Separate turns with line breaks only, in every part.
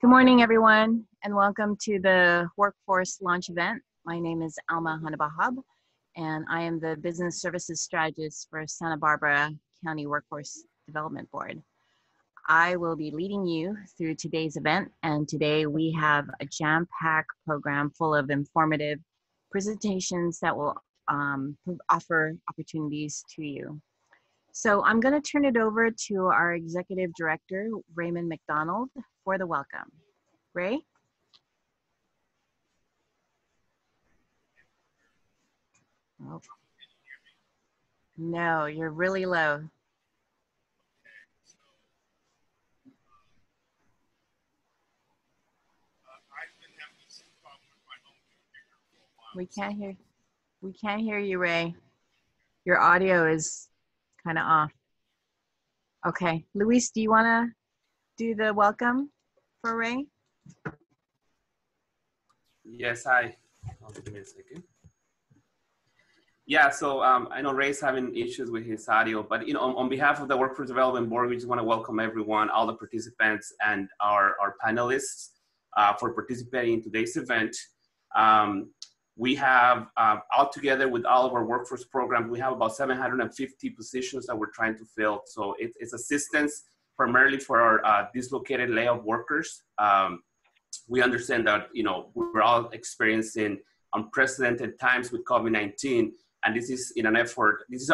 Good morning, everyone, and welcome to the Workforce Launch event. My name is Alma Hanabahab, and I am the Business Services Strategist for Santa Barbara County Workforce Development Board. I will be leading you through today's event, and today we have a jam-packed program full of informative presentations that will offer opportunities to you. So I'm going to turn it over to our Executive Director, Raymond McDonald, for the welcome. Ray? Oh. No, you're really low. We can't hear you, Ray. Your audio is kind of off. Okay, Luis, do you want to do the welcome for Ray?
Yes, hi. Give me a second. Yeah, so I know Ray's having issues with his audio, but on behalf of the Workforce Development Board, we just want to welcome everyone, all the participants and our panelists for participating in today's event. We have, all together with all of our workforce programs, we have about 750 positions that we're trying to fill. So it's assistance primarily for our dislocated layoff workers. We understand that, we're all experiencing unprecedented times with COVID-19, and this is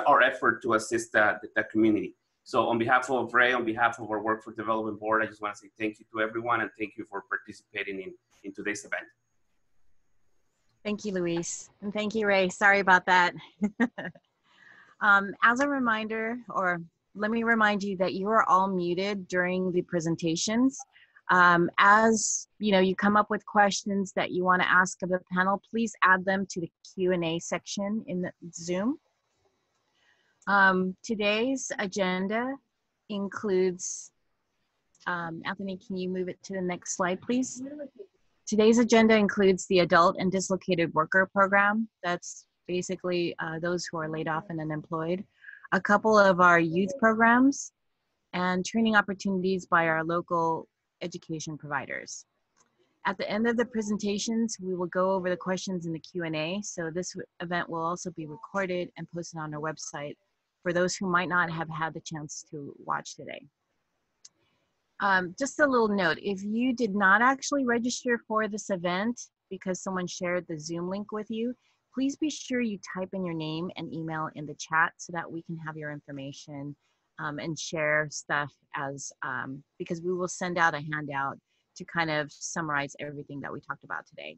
our effort to assist the community. So on behalf of Ray, on behalf of our Workforce Development Board, I just want to say thank you to everyone and thank you for participating in today's event.
Thank you, Luis. And thank you, Ray. Sorry about that. As a reminder, or let me remind you that you are all muted during the presentations. As you come up with questions that you want to ask of the panel, please add them to the Q&A section in the Zoom. Today's agenda includes, Anthony, can you move it to the next slide, please? Today's agenda includes the Adult and Dislocated Worker Program. That's basically those who are laid off and unemployed. A couple of our youth programs and training opportunities by our local education providers. At the end of the presentations, we will go over the questions in the Q&A. So this event will also be recorded and posted on our website for those who might not have had the chance to watch today. Just a little note, if you did not actually register for this event because someone shared the Zoom link with you, please be sure you type in your name and email in the chat so that we can have your information and share stuff because we will send out a handout to kind of summarize everything that we talked about today.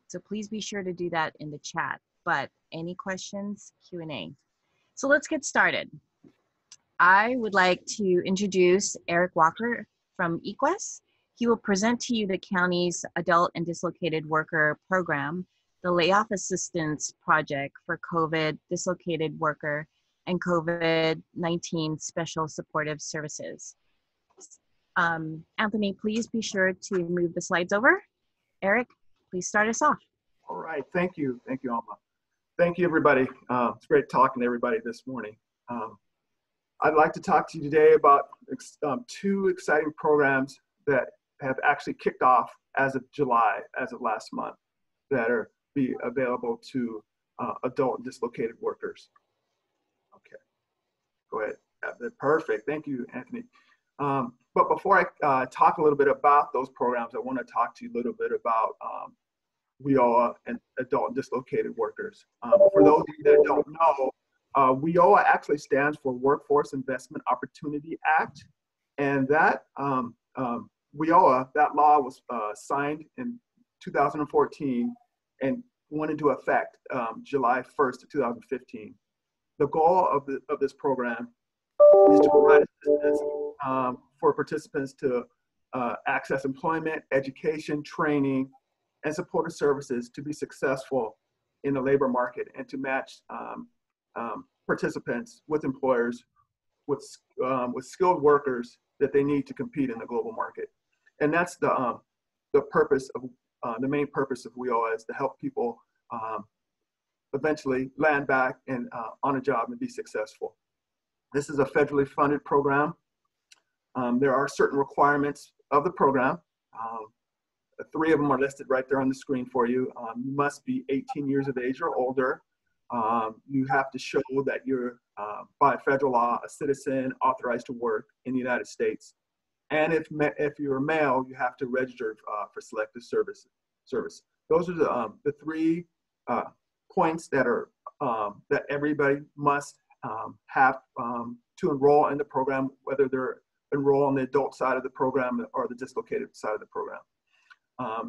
So please be sure to do that in the chat, but any questions, Q&A. So let's get started. I would like to introduce Eric Walker from EQUES. He will present to you the county's Adult and Dislocated Worker Program, the Layoff Assistance Project for COVID Dislocated Worker and COVID-19 Special Supportive Services. Anthony, please be sure to move the slides over. Eric, please start us off.
All right, thank you, Alma. Thank you, everybody. It's great talking to everybody this morning. I'd like to talk to you today about two exciting programs that have actually kicked off as of July, as of last month, that are be available to adult and dislocated workers. Okay, go ahead. Perfect, thank you, Anthony. But before I talk a little bit about those programs, I want to talk to you a little bit about WIOA and adult and dislocated workers. For those of you that don't know, WIOA actually stands for Workforce Investment Opportunity Act, and that WIOA, that law was signed in 2014 and went into effect July 1st of 2015. The goal of this program is to provide assistance for participants to access employment, education, training, and supportive services to be successful in the labor market and to match participants with employers with skilled workers that they need to compete in the global market. And that's the purpose of the main purpose of WIOA, is to help people eventually land back and on a job and be successful. This is a federally funded program. There are certain requirements of the program. 3 of them are listed right there on the screen for you. You must be 18 years of age or older. You have to show that you're, by federal law, a citizen authorized to work in the United States. And if you're male, you have to register for selective service. Those are the 3 points that are that everybody must have to enroll in the program, whether they're enrolled on the adult side of the program or the dislocated side of the program.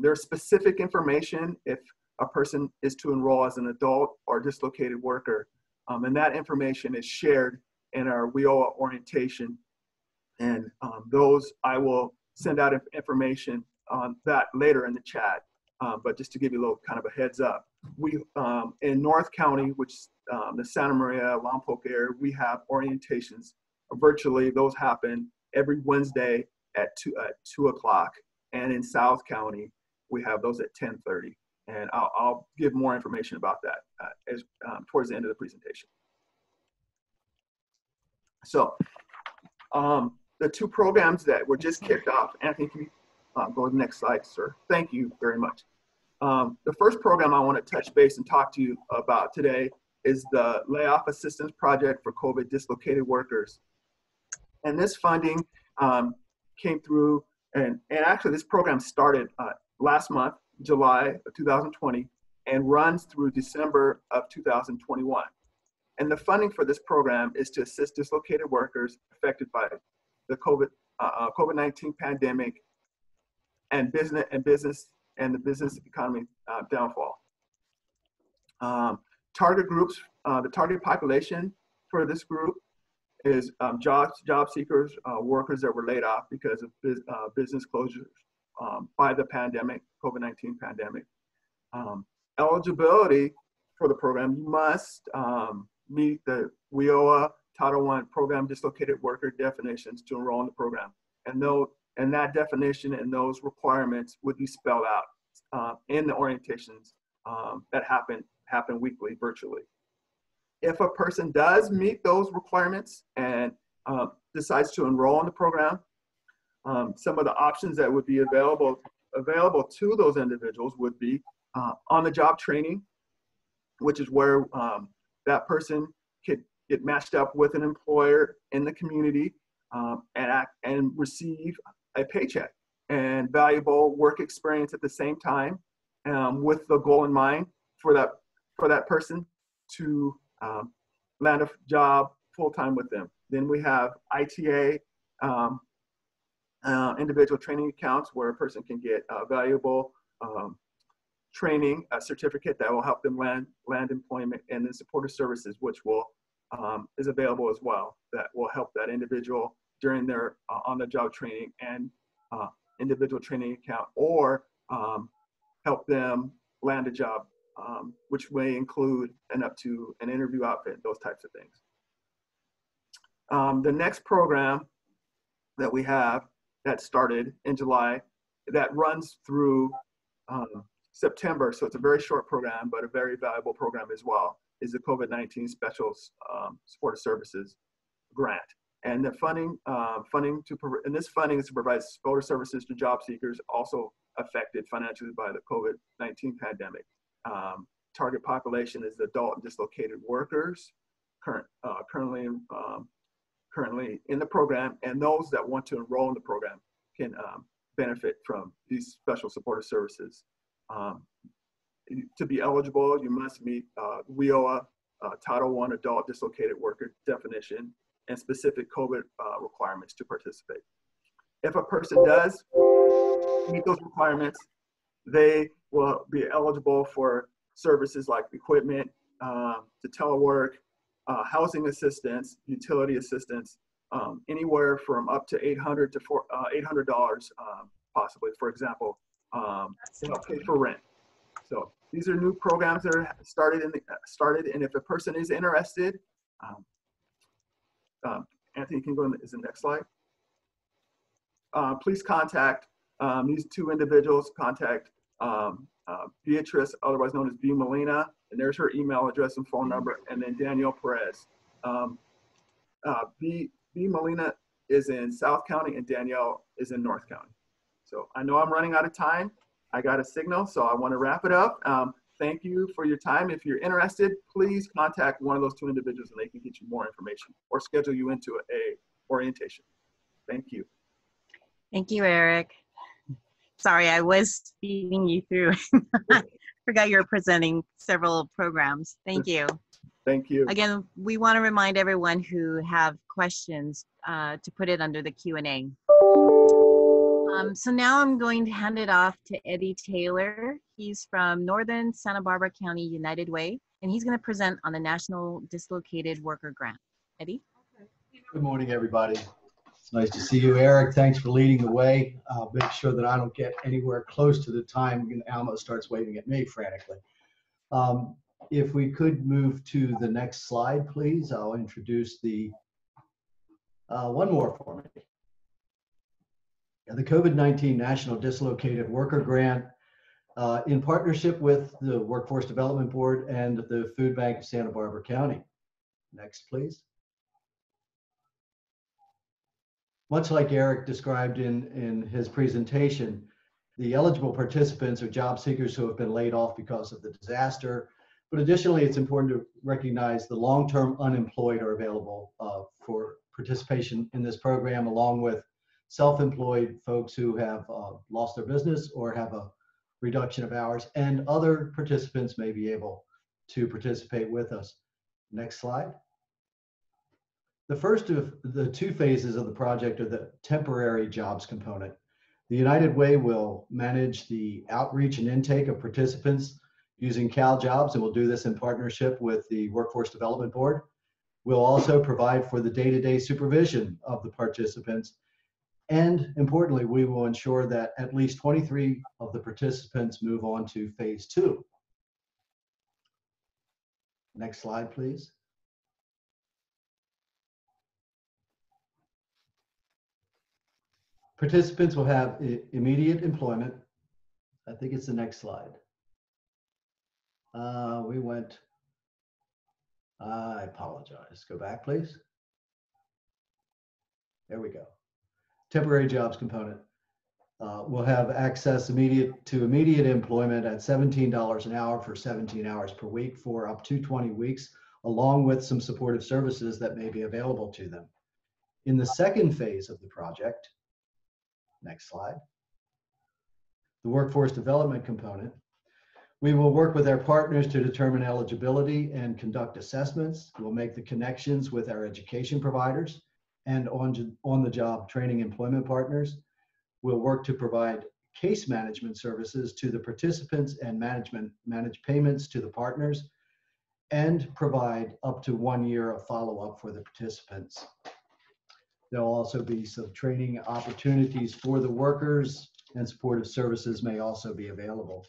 There's specific information if a person is to enroll as an adult or dislocated worker, and that information is shared in our WIOA orientation. And those, I will send out information on that later in the chat, but just to give you a little kind of a heads up. We, in North County, which the Santa Maria, Lompoc area, we have orientations. Virtually, those happen every Wednesday at 2 o'clock. And in South County, we have those at 10:30. And I'll give more information about that towards the end of the presentation. So the 2 programs that were just kicked off, Anthony, can you go to the next slide, sir? Thank you very much. The first program I want to touch base and talk to you about today is the Layoff Assistance Project for COVID Dislocated Workers. And this funding came through, and actually this program started last month, July of 2020, and runs through December of 2021. And the funding for this program is to assist dislocated workers affected by the COVID-19 pandemic and the business economy downfall. Target groups, the target population for this group is job seekers, workers that were laid off because of business closures by the pandemic, COVID-19 pandemic. Eligibility for the program, you must meet the WIOA Title I program dislocated worker definitions to enroll in the program. And that definition and those requirements would be spelled out in the orientations that happen weekly virtually. If a person does meet those requirements and decides to enroll in the program, some of the options that would be available to those individuals would be on-the-job training, which is where that person could get matched up with an employer in the community and receive a paycheck and valuable work experience at the same time, with the goal in mind for that person to land a job full-time with them. Then we have ITA, individual training accounts, where a person can get valuable training, a certificate that will help them land employment, and then supportive services, which will is available as well, that will help that individual during their on-the-job training and individual training account, or help them land a job, which may include up to an interview outfit, those types of things. The next program that we have that started in July, that runs through September, so it's a very short program, but a very valuable program as well, is the COVID-19 Special Supportive Services Grant. And the funding is to provide supportive services to job seekers also affected financially by the COVID-19 pandemic. Target population is adult and dislocated workers currently in the program, and those that want to enroll in the program can benefit from these special supportive services. To be eligible, you must meet WIOA Title I adult dislocated worker definition and specific COVID requirements to participate. If a person does meet those requirements, they will be eligible for services like equipment, to telework, housing assistance, utility assistance, anywhere from up to $800 to $800 possibly, for example, to help pay for rent. So these are new programs that are started, and if a person is interested, Anthony, can go to the next slide. Please contact these 2 individuals. Contact Beatrice, otherwise known as B. Molina, and there's her email address and phone number, and then Danielle Perez. B. Molina is in South County and Danielle is in North County. So I know I'm running out of time, I got a signal, so I want to wrap it up. Thank you for your time. If you're interested, please contact one of those two individuals and they can get you more information or schedule you into a orientation. Thank you.
Thank you, Eric. Sorry, I was feeding you through. Forgot you were presenting several programs. Thank you.
Thank you.
Again, we want to remind everyone who have questions to put it under the Q&A. So now I'm going to hand it off to Eddie Taylor. He's from Northern Santa Barbara County United Way, and he's going to present on the National Dislocated Worker Grant. Eddie?
Good morning, everybody. It's nice to see you, Eric. Thanks for leading the way. I'll make sure that I don't get anywhere close to the time when Alma starts waving at me frantically. If we could move to the next slide, please. I'll introduce the one more for me. The COVID-19 National Dislocated Worker Grant, in partnership with the Workforce Development Board and the Food Bank of Santa Barbara County. Next, please. Much like Eric described in his presentation, the eligible participants are job seekers who have been laid off because of the disaster. But additionally, it's important to recognize the long-term unemployed are available for participation in this program, along with self-employed folks who have lost their business or have a reduction of hours, and other participants may be able to participate with us. Next slide. The first of the two phases of the project are the temporary jobs component. The United Way will manage the outreach and intake of participants using CalJobs, and we'll do this in partnership with the Workforce Development Board. We'll also provide for the day-to-day supervision of the participants. And importantly, we will ensure that at least 23 of the participants move on to phase 2. Next slide, please. Participants will have immediate employment. I think it's the next slide. I apologize. Go back, please. There we go. Temporary jobs component. Will have access to immediate employment at $17 an hour for 17 hours per week for up to 20 weeks, along with some supportive services that may be available to them. In the second phase of the project, next slide, the workforce development component, we will work with our partners to determine eligibility and conduct assessments. We'll make the connections with our education providers and on-the-job training employment partners. We'll work to provide case management services to the participants and manage payments to the partners, and provide up to 1 year of follow-up for the participants. There'll also be some training opportunities for the workers, and supportive services may also be available.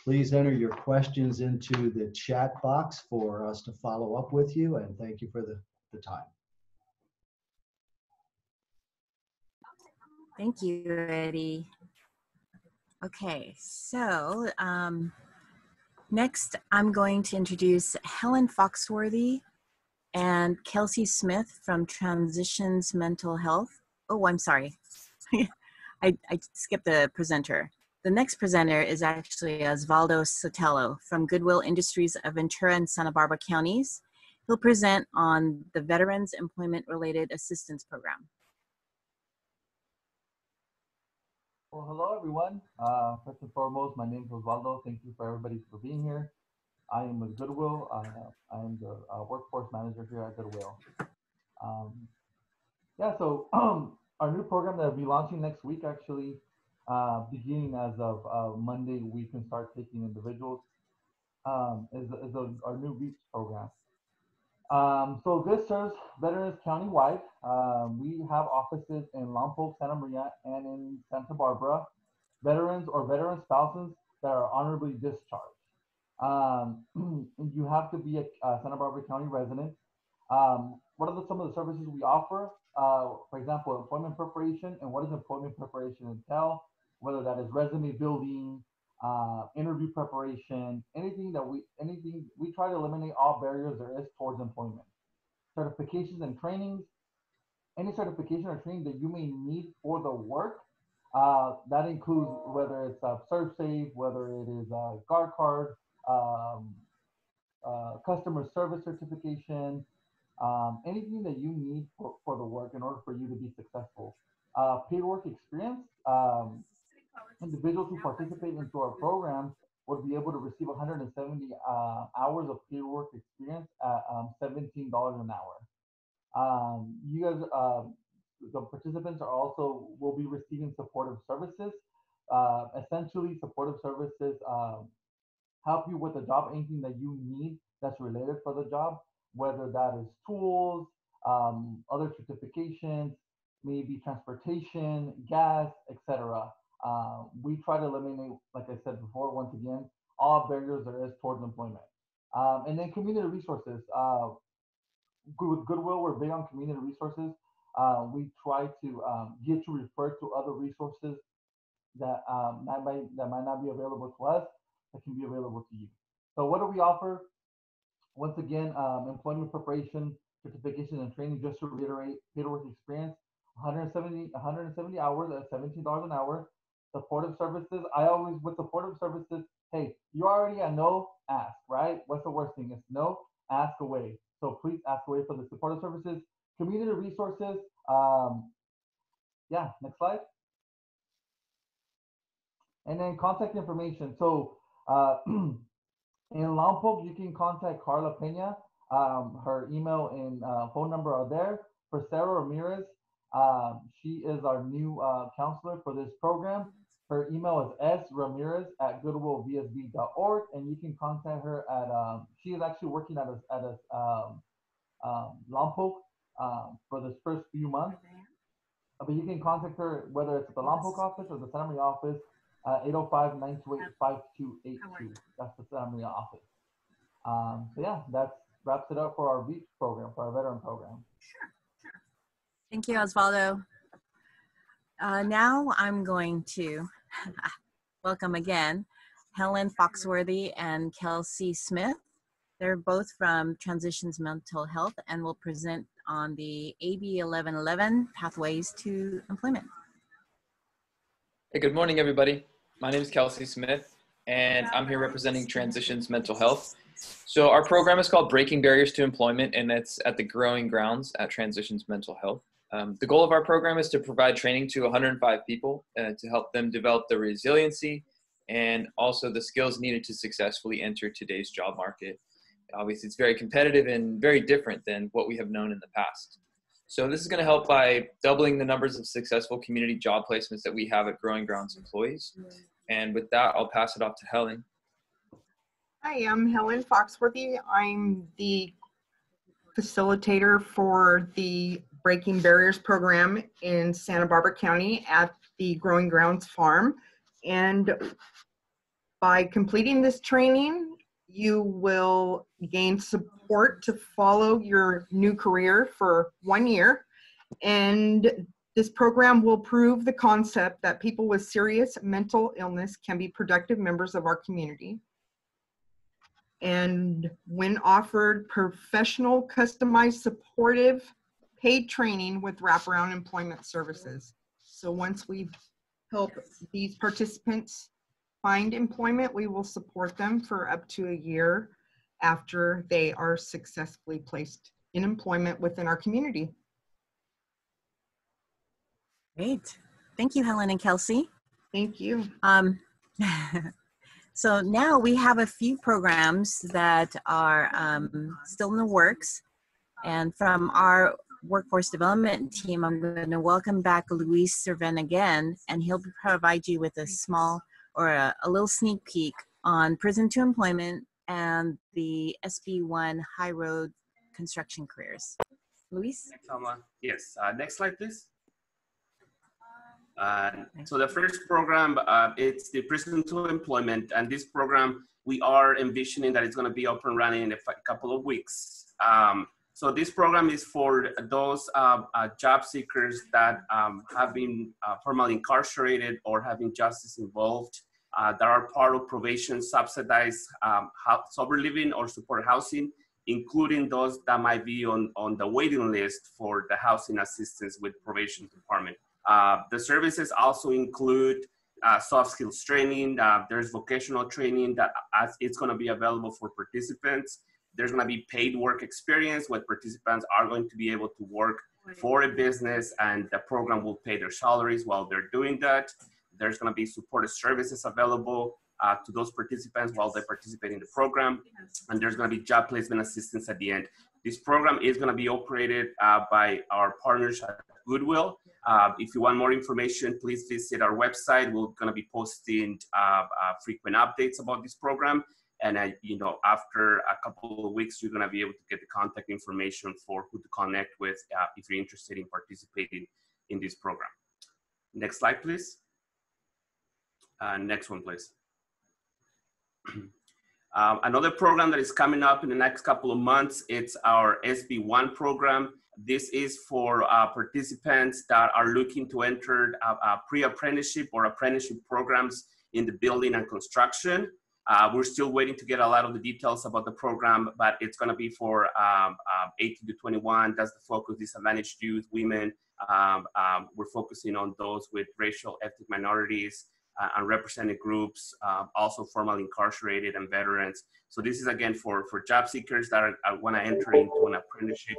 Please enter your questions into the chat box for us to follow up with you, and thank you for the time.
Thank you, Eddie. Okay, so next I'm going to introduce Helen Foxworthy and Kelsey Smith from Transitions Mental Health. Oh, I'm sorry. I skipped the presenter. The next presenter is actually Osvaldo Sotelo from Goodwill Industries of Ventura and Santa Barbara counties. He'll present on the Veterans Employment Related Assistance Program.
Well, hello everyone. First and foremost, my name is Osvaldo. Thank you for everybody for being here. I am with Goodwill. I am the workforce manager here at Goodwill. So our new program that will be launching next week, actually, beginning as of Monday, we can start taking individuals, is our new REACH program. So this serves veterans countywide. We have offices in Lompoc, Santa Maria, and in Santa Barbara. Veterans or veteran spouses that are honorably discharged. You have to be a Santa Barbara County resident. What are some of the services we offer? For example, employment preparation. And what does employment preparation entail? Whether that is resume building, interview preparation, anything we try to eliminate all barriers there is towards employment. Certifications and trainings, any certification or training that you may need for the work, That includes whether it's ServSafe, whether it is Guard Card, customer service certification, anything that you need for the work in order for you to be successful. Paid work experience, individuals who participate into our program would be able to receive 170 hours of paid work experience at $17 an hour. You guys, the participants are also will be receiving supportive services. Essentially, supportive services help you with the job, anything that you need that's related for the job, whether that is tools, other certifications, maybe transportation, gas, etc. We try to eliminate, like I said before, once again, all barriers there is towards employment. And then community resources. With Goodwill, we're big on community resources. We try to get you referred to other resources that might not be available to us, that can be available to you. So what do we offer? Once again, employment preparation, certification, and training. Just to reiterate, paid work experience, 170 hours at $17 an hour. Supportive services. I always, with supportive services, hey, you're already a no, ask, right? What's the worst thing? It's no, ask away. So please ask away for the supportive services. Community resources. Yeah, next slide. And then contact information. So in Lompoc, you can contact Carla Pena. Her email and phone number are there. For Sarah Ramirez, she is our new counselor for this program. Her email is sramirez@goodwillvsb.org, and you can contact her at. She is actually working at Lompoc for this first few months. But you can contact her whether it's at the Lompoc office or the Santa Maria office. 805-928-5282. That's the Santa Maria office. So yeah, that wraps it up for our REACH program, for our veteran program.
Sure. Thank you, Osvaldo. Now I'm going to welcome again Helen Foxworthy and Kelsey Smith. They're both from Transitions Mental Health and will present on the AB 1111 Pathways to Employment.
Hey, good morning, everybody. My name is Kelsey Smith, and I'm here representing Transitions Mental Health. So our program is called Breaking Barriers to Employment, and it's at the Growing Grounds at Transitions Mental Health. The goal of our program is to provide training to 105 people to help them develop the resiliency and also the skills needed to successfully enter today's job market. Obviously, it's very competitive and very different than what we have known in the past. So this is going to help by doubling the numbers of successful community job placements that we have at Growing Grounds employees. And with that, I'll pass it off to Helen.
Hi, I'm Helen Foxworthy. I'm the facilitator for the Breaking Barriers program in Santa Barbara County at the Growing Grounds Farm. And by completing this training, you will gain support to follow your new career for 1 year. And this program will prove the concept that people with serious mental illness can be productive members of our community. And when offered professional, customized, supportive, paid training with wraparound employment services. So once we help these participants find employment, we will support them for up to a year after they are successfully placed in employment within our community.
Great. Thank you, Helen and Kelsey.
Thank you.
So now we have a few programs that are still in the works. And from our workforce development team, I'm going to welcome back Luis Cerven again, and he'll provide you with a small or a little sneak peek on prison to employment and the SB1 high road construction careers. Luis?
Yes, next slide, please. So the first program, it's the Prison to Employment, and this program, we are envisioning that it's going to be up and running in a couple of weeks. So this program is for those job seekers that have been formally incarcerated or having justice involved, that are part of probation subsidized sober living or support housing, including those that might be on the waiting list for the housing assistance with probation department. The services also include soft skills training. There's vocational training that it's going to be available for participants. There's going to be paid work experience where participants are going to be able to work for a business, and the program will pay their salaries while they're doing that. There's going to be supported services available to those participants while they participate in the program. And there's going to be job placement assistance at the end. This program is going to be operated by our partners at Goodwill. If you want more information, please visit our website. We're going to be posting frequent updates about this program. And you know, after a couple of weeks, you're going to be able to get the contact information for who to connect with if you're interested in participating in this program. Next slide, please. Next one, please. Another program that is coming up in the next couple of months, it's our SB1 program. This is for participants that are looking to enter pre-apprenticeship or apprenticeship programs in the building and construction. We're still waiting to get a lot of the details about the program, but it's going to be for 18 to 21. That's the focus, disadvantaged youth, women. We're focusing on those with racial, ethnic minorities, unrepresented groups, also formerly incarcerated and veterans. So this is again for job seekers that want to enter into an apprenticeship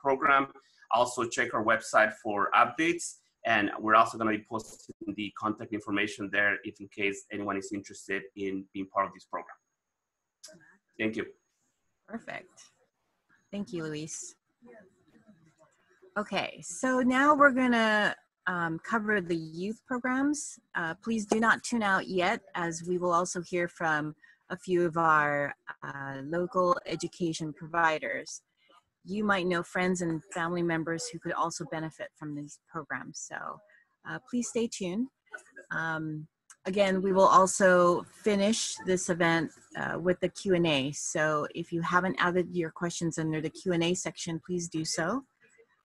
program. Also check our website for updates, and we're also going to be posting the contact information there if in case anyone is interested in being part of this program. Thank you.
Perfect. Thank you, Luis. Okay, so now we're going to cover the youth programs. Please do not tune out yet, as we will also hear from a few of our local education providers. You might know friends and family members who could also benefit from these programs, so please stay tuned. Again, we will also finish this event with the Q&A, so if you haven't added your questions under the Q&A section, please do so.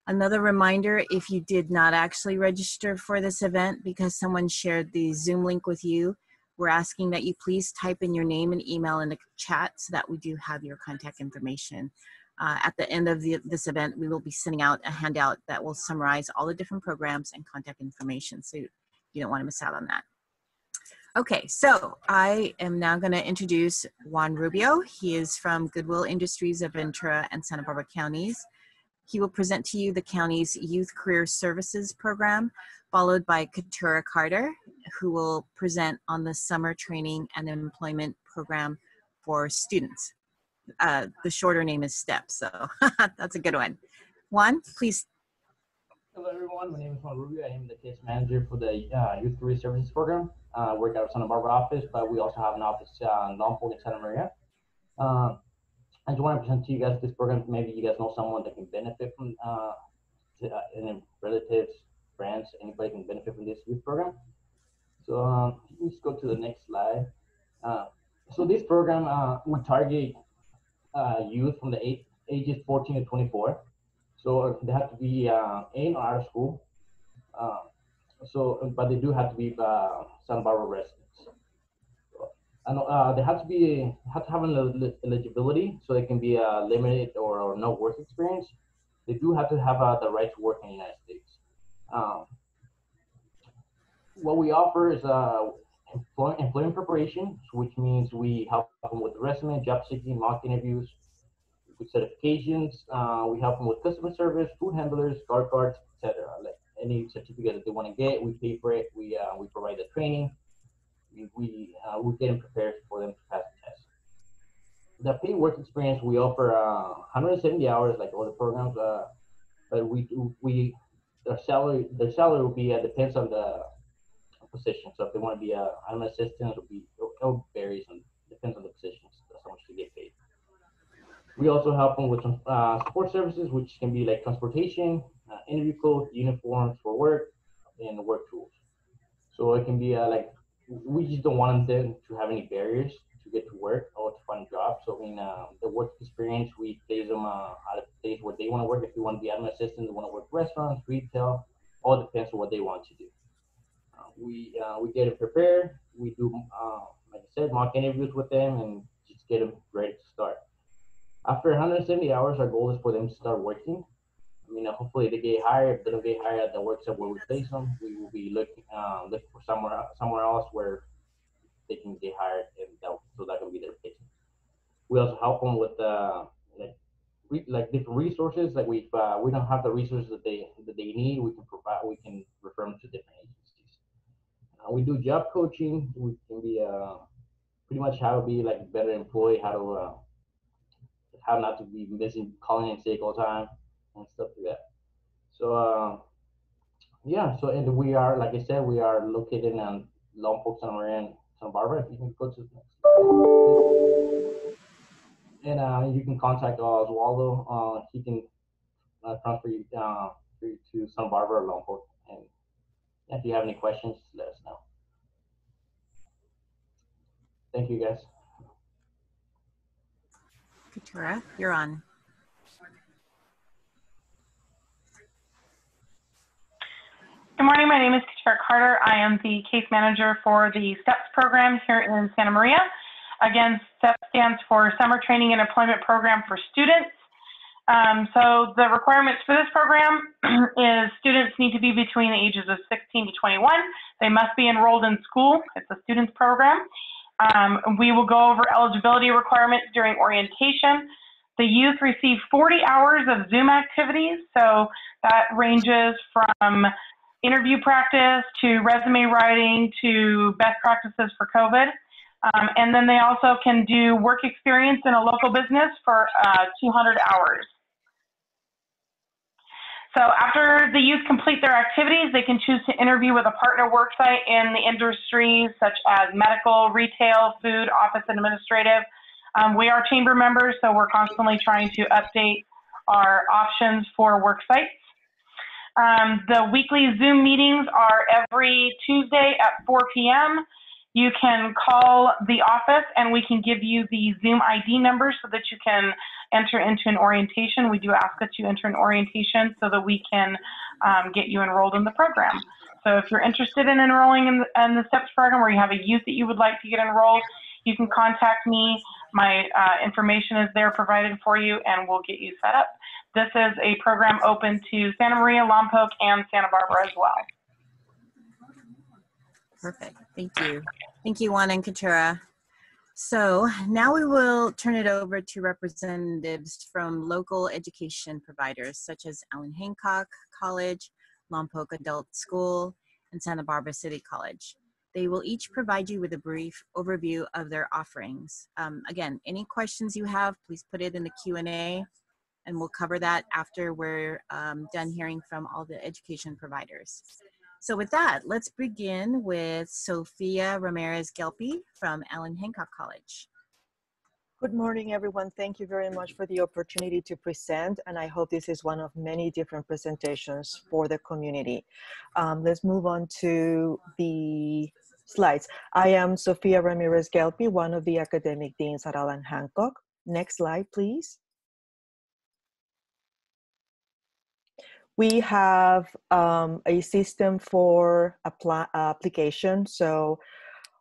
Another reminder, if you did not actually register for this event because someone shared the Zoom link with you, we're asking that you please type in your name and email in the chat so that we do have your contact information. At the end of this event, we will be sending out a handout that will summarize all the different programs and contact information, so you don't want to miss out on that. Okay, so I am now going to introduce Juan Rubio. He is from Goodwill Industries of Ventura and Santa Barbara counties. He will present to you the county's Youth Career Services Program, followed by Katura Carter, who will present on the Summer Training and Employment Program for students. The shorter name is STEP, so that's a good one. Juan, please.
Hello, everyone. My name is Juan Rubio. I am the case manager for the Youth Career Services Program. I work at our Santa Barbara office, but we also have an office in Lompoc in Santa Maria. I just want to present to you guys this program. Maybe you guys know someone that can benefit from, any relatives, friends, anybody can benefit from this youth program. So let's go to the next slide. So this program, we target youth from the ages 14 to 24. So they have to be in or out of school. But they do have to be Santa Barbara residents. And they have to have an eligibility, so they can be limited or no work experience. They do have to have the right to work in the United States. What we offer is employment preparation, which means we help them with resume, job seeking, mock interviews, with certifications. We help them with customer service, food handlers, guard cards, etc. Like any certificate that they want to get, we pay for it. We provide the training. We get them prepared for them to pass the test. The paid work experience, we offer 170 hours like all the programs, but their salary will be depends on the position. So if they want to be an admin assistant, it varies and depends on the positions. That's how much they get paid. We also help them with some support services, which can be like transportation, interview clothes, uniforms for work, and work tools. So it can be we just don't want them to have any barriers to get to work or to find a job. So in the work experience, we place them at a place where they want to work. If they want to be admin assistant, they want to work restaurants, retail, all depends on what they want to do. We get them prepared. We do, like I said, mock interviews with them and just get them ready to start. After 170 hours, our goal is for them to start working. I mean, hopefully they get hired. If they don't get hired at the workshop where we place them, we will be looking for somewhere else where they can get hired, and so that can be their placement. We also help them with like different resources. Like we don't have the resources that they need, we can refer them to different agencies. We do job coaching. We can be pretty much how to be like a better employee, how not to be missing, calling in sick all the time, and stuff like that. So yeah, so and we are, like I said, we are located in Lompoc, Santa Maria, and Santa Barbara. If you can go to the next slide. And you can contact Oswaldo. He can transfer you to Santa Barbara or Lompoc. And if you have any questions, let us know. Thank you, guys.
Katura, you're on.
Good morning, my name is Katura Carter. I am the case manager for the STEPS program here in Santa Maria. Again, STEPS stands for Summer Training and Employment Program for Students. So the requirements for this program is students need to be between the ages of 16 to 21. They must be enrolled in school. It's a student's program. We will go over eligibility requirements during orientation. The youth receive 40 hours of Zoom activities. So that ranges from interview practice to resume writing to best practices for COVID. And then they also can do work experience in a local business for 200 hours. So after the youth complete their activities, they can choose to interview with a partner worksite in the industries such as medical, retail, food, office, administrative. We are chamber members, so we're constantly trying to update our options for worksites. The weekly Zoom meetings are every Tuesday at 4 p.m. You can call the office and we can give you the Zoom ID number so that you can enter into an orientation. We do ask that you enter an orientation so that we can get you enrolled in the program. So if you're interested in enrolling in the STEPS program, or you have a youth that you would like to get enrolled, you can contact me. My information is there provided for you, and we'll get you set up. This is a program open to Santa Maria, Lompoc, and Santa Barbara as well.
Perfect. Thank you. Thank you, Juan and Katura. So now we will turn it over to representatives from local education providers such as Allen Hancock College, Lompoc Adult School, and Santa Barbara City College. They will each provide you with a brief overview of their offerings. Again, any questions you have, please put it in the Q&A, and we'll cover that after we're done hearing from all the education providers. So with that, let's begin with Sophia Ramirez-Gelpi from Allen Hancock College.
Good morning, everyone. Thank you very much for the opportunity to present, and I hope this is one of many different presentations for the community. Let's move on to the slides. I am Sophia Ramirez-Gelpi, one of the academic deans at Allen Hancock. Next slide, please. We have a system for application. So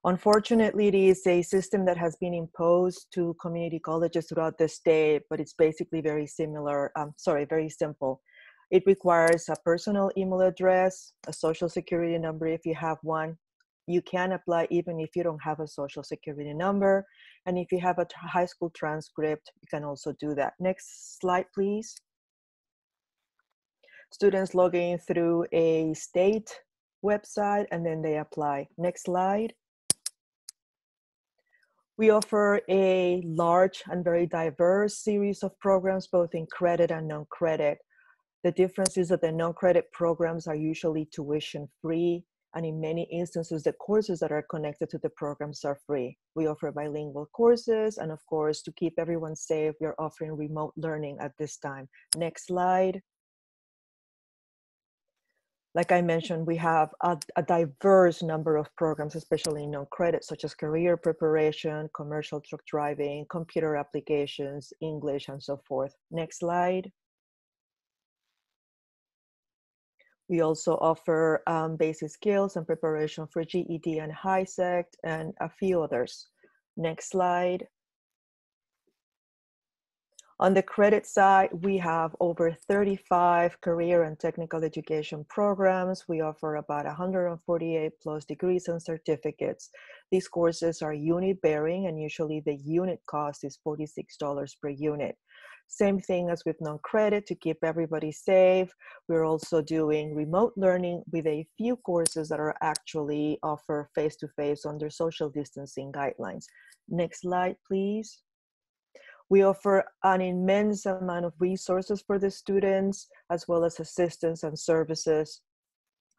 unfortunately, it is a system that has been imposed to community colleges throughout the state, but it's basically very similar, very simple. It requires a personal email address, a social security number if you have one. You can apply even if you don't have a social security number. And if you have a high school transcript, you can also do that. Next slide, please. Students log in through a state website and then they apply. Next slide. We offer a large and very diverse series of programs, both in credit and non-credit. The difference is that the non-credit programs are usually tuition-free, and in many instances, the courses that are connected to the programs are free. We offer bilingual courses, and of course, to keep everyone safe, we're offering remote learning at this time. Next slide. Like I mentioned, we have a diverse number of programs, especially in non-credit, such as career preparation, commercial truck driving, computer applications, English, and so forth. Next slide. We also offer basic skills and preparation for GED and HiSEC, and a few others. Next slide. On the credit side, we have over 35 career and technical education programs. We offer about 148 plus degrees and certificates. These courses are unit bearing, and usually the unit cost is $46 per unit. Same thing as with non-credit to keep everybody safe. We're also doing remote learning with a few courses that are actually offered face-to-face under social distancing guidelines. Next slide, please. We offer an immense amount of resources for the students, as well as assistance and services.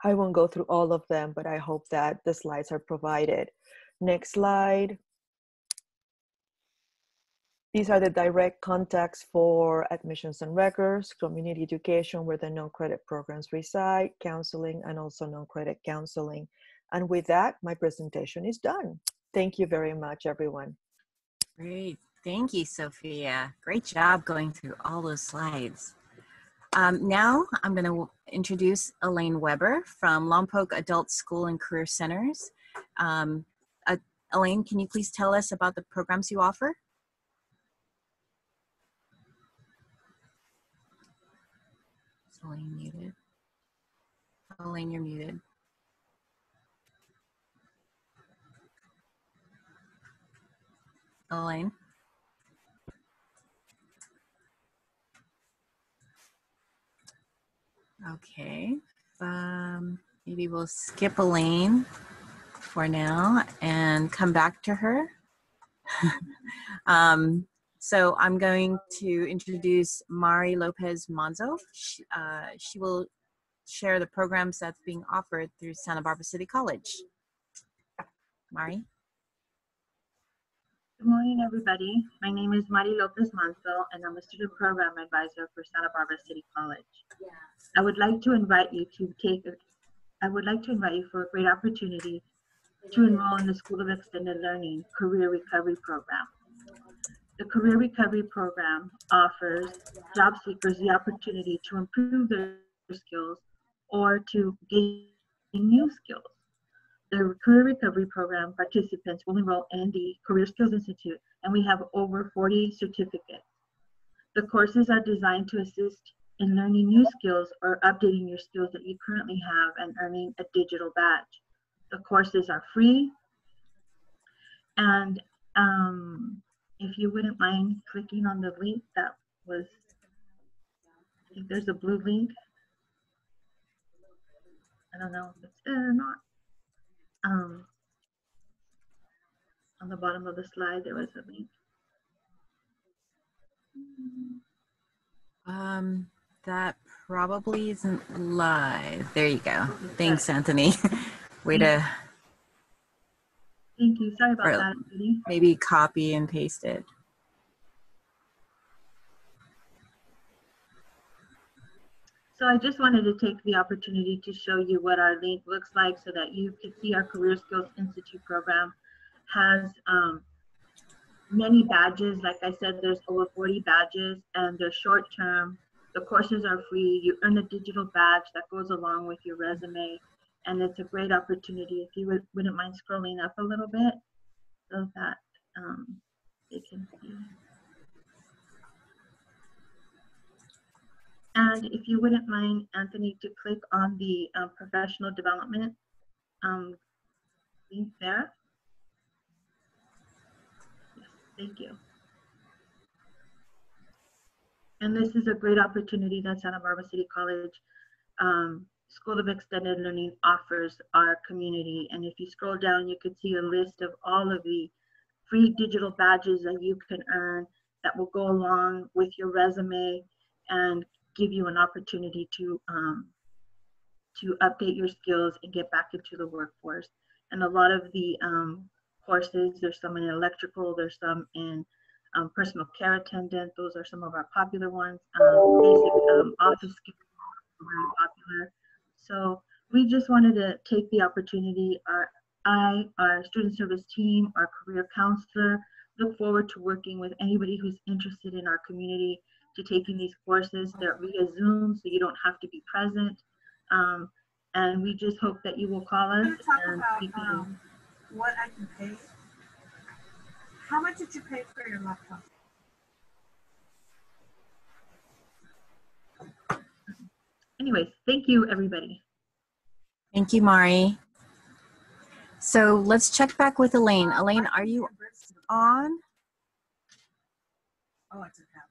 I won't go through all of them, but I hope that the slides are provided. Next slide. These are the direct contacts for admissions and records, community education, where the non-credit programs reside, counseling, and also non-credit counseling. And with that, my presentation is done. Thank you very much, everyone.
Great. Thank you, Sophia. Great job going through all those slides. Now I'm going to introduce Elaine Weber from Lompoc Adult School and Career Centers. Elaine, can you please tell us about the programs you offer? Is Elaine muted? Elaine, you're muted. Elaine? Okay, maybe we'll skip Elaine for now and come back to her. So I'm going to introduce Mari Lopez Monzo. She will share the programs that's being offered through Santa Barbara City College. Mari?
Good morning, everybody. My name is Mari Lopez Monzo, and I'm a student program advisor for Santa Barbara City College. I would like to invite you for a great opportunity to enroll in the School of Extended Learning Career Recovery Program. The Career Recovery Program offers job seekers the opportunity to improve their skills or to gain new skills. The Career Recovery Program participants will enroll in the Career Skills Institute, and we have over 40 certificates. The courses are designed to assist in learning new skills or updating your skills that you currently have and earning a digital badge. The courses are free, and if you wouldn't mind clicking on the link that was, I think there's a blue link. I don't know if it's there or not. On the bottom of the slide, there was a link.
That probably isn't live. There you go. Thanks, Anthony. Way to.
Thank you. Sorry about that, Anthony.
Maybe copy and paste it.
So I just wanted to take the opportunity to show you what our link looks like so that you can see our Career Skills Institute program has many badges. Like I said, there's over 40 badges, and they're short term. The courses are free. You earn a digital badge that goes along with your resume, and it's a great opportunity. If you wouldn't mind scrolling up a little bit so that they can see. And if you wouldn't mind, Anthony, to click on the professional development link there. Yes, thank you. And this is a great opportunity that Santa Barbara City College School of Extended Learning offers our community. And if you scroll down, you could see a list of all of the free digital badges that you can earn that will go along with your resume and give you an opportunity to update your skills and get back into the workforce. And a lot of the courses, there's some in electrical, there's some in personal care attendant. Those are some of our popular ones. Basic office skills are very popular. So we just wanted to take the opportunity. Our student service team, our career counselor, look forward to working with anybody who's interested in our community to taking these courses. They're via Zoom, so you don't have to be present. And we just hope that you will call us. And about,
what I can pay. How much did you pay for your laptop?
anyways, thank you, everybody.
Thank you, Mari. So let's check back with Elaine. Elaine, are you on?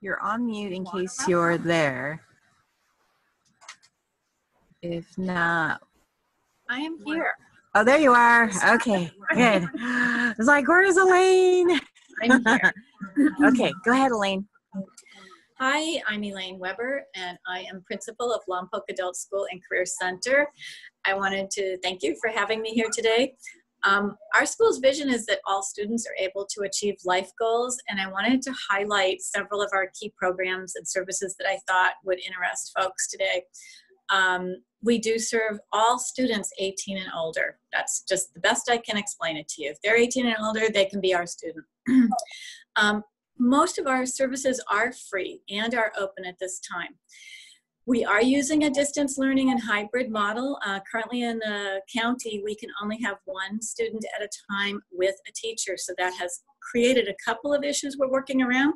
You're on mute in case you're there. If not,
I am here.
oh, there you are. Okay, good. I was like, where's Elaine?
I'm here.
Okay, go ahead, Elaine.
Hi, I'm Elaine Weber, and I am principal of Lompoc Adult School and Career Center. I wanted to thank you for having me here today. Our school's vision is that all students are able to achieve life goals, and I wanted to highlight several of our key programs and services that I thought would interest folks today. We do serve all students 18 and older. That's just the best I can explain it to you. If they're 18 and older, they can be our student. Most of our services are free and are open at this time. We are using a distance learning and hybrid model. Currently in the county, we can only have one student at a time with a teacher, so that has created a couple of issues we're working around.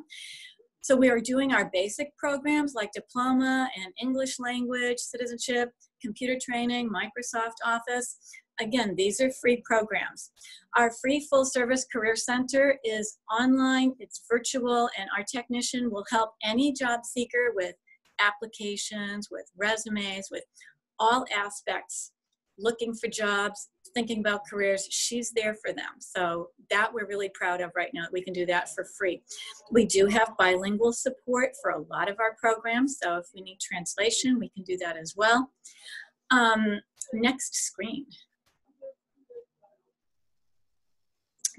So we are doing our basic programs like diploma and English language, citizenship, computer training, Microsoft Office. Again, these are free programs. Our free full service career center is online, it's virtual, and our technician will help any job seeker with applications, with resumes, with all aspects, looking for jobs, thinking about careers. She's there for them. So that we're really proud of right now, that we can do that for free. We do have bilingual support for a lot of our programs. So if we need translation, we can do that as well. Next screen.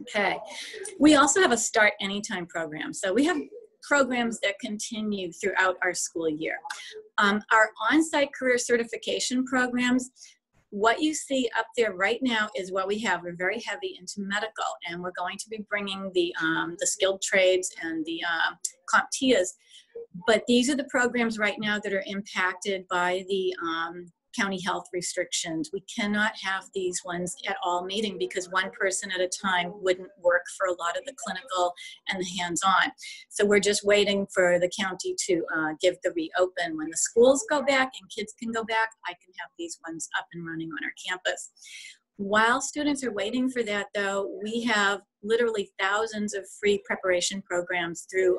Okay, we also have a Start Anytime program. So we have programs that continue throughout our school year. Our on-site career certification programs, what you see up there right now is what we have. We're very heavy into medical, and we're going to be bringing the skilled trades and the CompTIAs. But these are the programs right now that are impacted by the county health restrictions. We cannot have these ones at all meeting because one person at a time wouldn't work for a lot of the clinical and the hands-on. So we're just waiting for the county to give the reopen. When the schools go back and kids can go back, I can have these ones up and running on our campus. While students are waiting for that, though, we have literally thousands of free preparation programs through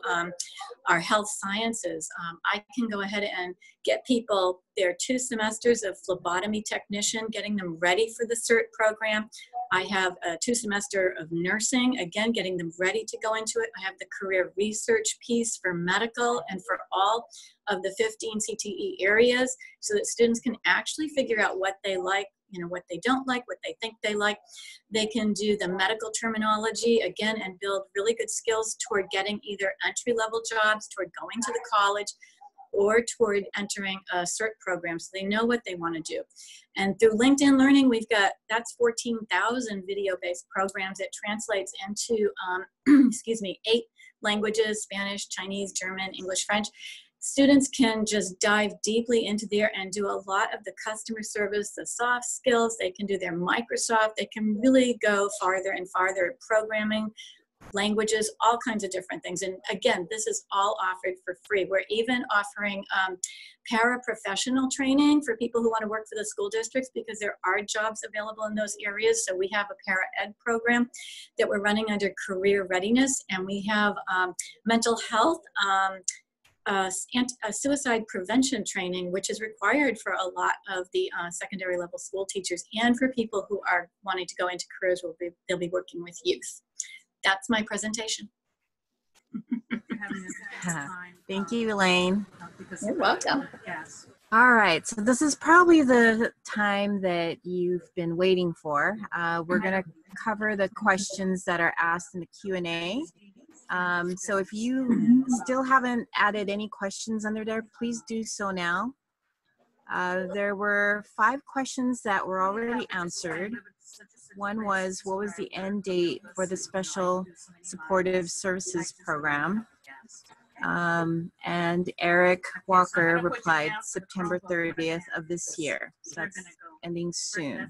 our health sciences. I can go ahead and get people their 2 semesters of phlebotomy technician, getting them ready for the CERT program. I have a 2 semester of nursing, again, getting them ready to go into it. I have the career research piece for medical and for all of the 15 CTE areas so that students can actually figure out what they like, you know, what they don't like, what they think they like. They can do the medical terminology again and build really good skills toward getting either entry-level jobs, toward going to the college, or toward entering a CERT program so they know what they want to do. And through LinkedIn Learning, we've got, that's 14,000 video-based programs. It translates into, excuse me, 8 languages: Spanish, Chinese, German, English, French. Students can just dive deeply into there and do a lot of the customer service, the soft skills. They can do their Microsoft. They can really go farther and farther at programming, languages, all kinds of different things. And again, this is all offered for free. We're even offering paraprofessional training for people who want to work for the school districts because there are jobs available in those areas. So we have a para-ed program that we're running under career readiness, and we have mental health, suicide prevention training, which is required for a lot of the secondary level school teachers and for people who are wanting to go into careers where they'll be working with youth. That's my presentation.
Thank you, Elaine.
You're welcome.
All right, so this is probably the time that you've been waiting for. We're going to cover the questions that are asked in the Q&A. So if you still haven't added any questions under there, please do so now. There were 5 questions that were already answered. One was, what was the end date for the Special Supportive Services Program? And Eric Walker replied September 30th of this year. So that's ending soon.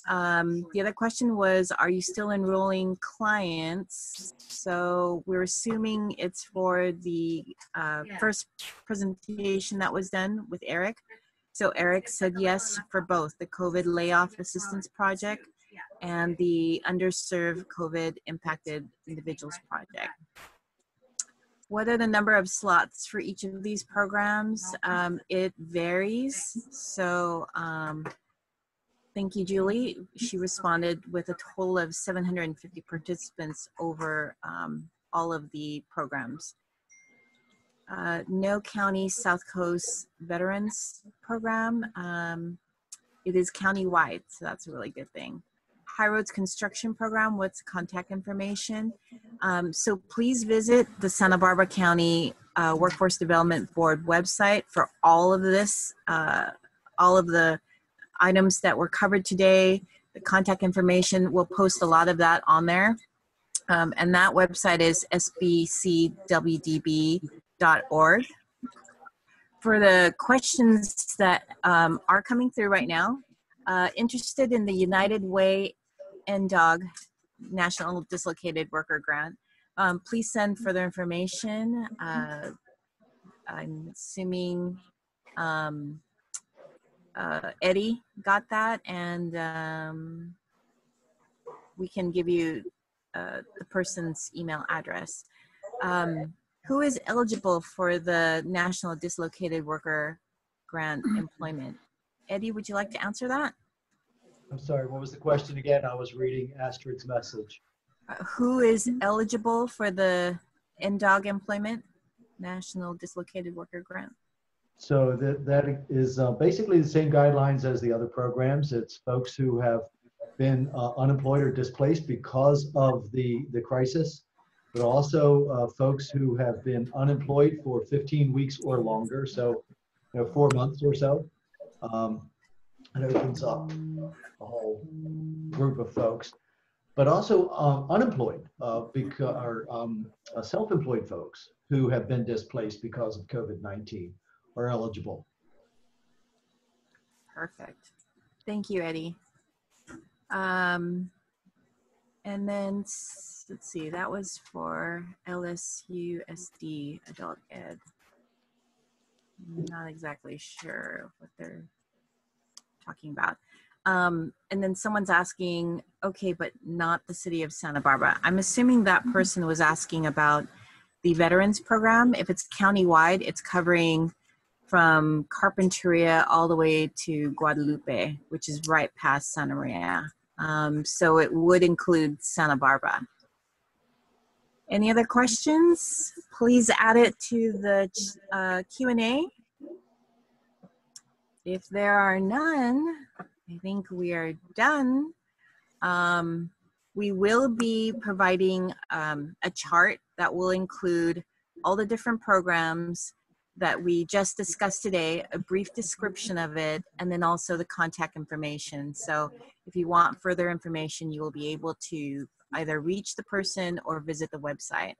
The other question was, are you still enrolling clients? So we're assuming it's for the first presentation that was done with Eric. So Eric said yes for both the COVID layoff assistance project and the underserved COVID impacted individuals project. What are the number of slots for each of these programs? It varies. So thank you, Julie. She responded with a total of 750 participants over all of the programs. No County South Coast Veterans Program. It is county-wide, so that's a really good thing. High Roads Construction Program, what's contact information? So please visit the Santa Barbara County Workforce Development Board website for all of this, all of the items that were covered today. The contact information, we'll post a lot of that on there. And that website is sbcwdb.org. For the questions that are coming through right now, interested in the United Way NDOG National Dislocated Worker Grant, please send further information. I'm assuming Eddie got that, and we can give you the person's email address. Who is eligible for the National Dislocated Worker Grant employment? Eddie, would you like to answer that?
I'm sorry, what was the question again? I was reading Astrid's message.
Who is eligible for the NDOG employment, National Dislocated Worker Grant?
So that is basically the same guidelines as the other programs. It's folks who have been unemployed or displaced because of the crisis, but also folks who have been unemployed for 15 weeks or longer, so 4 months or so. It opens up a whole group of folks, but also unemployed or self-employed folks who have been displaced because of COVID-19 are eligible.
Perfect. Thank you, Eddie. And then let's see, that was for LSUSD Adult Ed. I'm not exactly sure what they're talking about. And then someone's asking, okay, but not the city of Santa Barbara. I'm assuming that person was asking about the veterans program. If it's countywide, it's covering from Carpinteria all the way to Guadalupe, which is right past Santa Maria. So it would include Santa Barbara. Any other questions? Please add it to the Q&A. If there are none, I think we are done. We will be providing a chart that will include all the different programs that we just discussed today, a brief description of it, and then also the contact information. So if you want further information, you will be able to either reach the person or visit the website.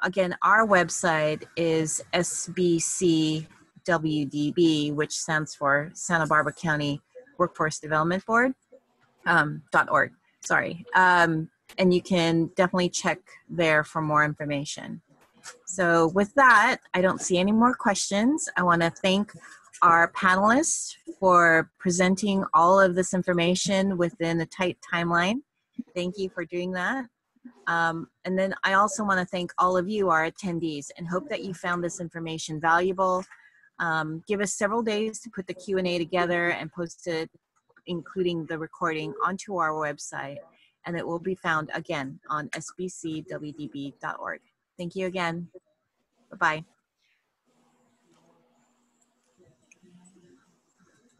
Again, our website is SBCWDB, which stands for Santa Barbara County Workforce Development Board, .org, sorry. And you can definitely check there for more information. So with that, I don't see any more questions. I want to thank our panelists for presenting all of this information within a tight timeline. Thank you for doing that. And then I also want to thank all of you, our attendees, and hope that you found this information valuable. Give us several days to put the Q&A together and post it, including the recording, onto our website, and it will be found again on sbcwdb.org. Thank you again. Bye-bye.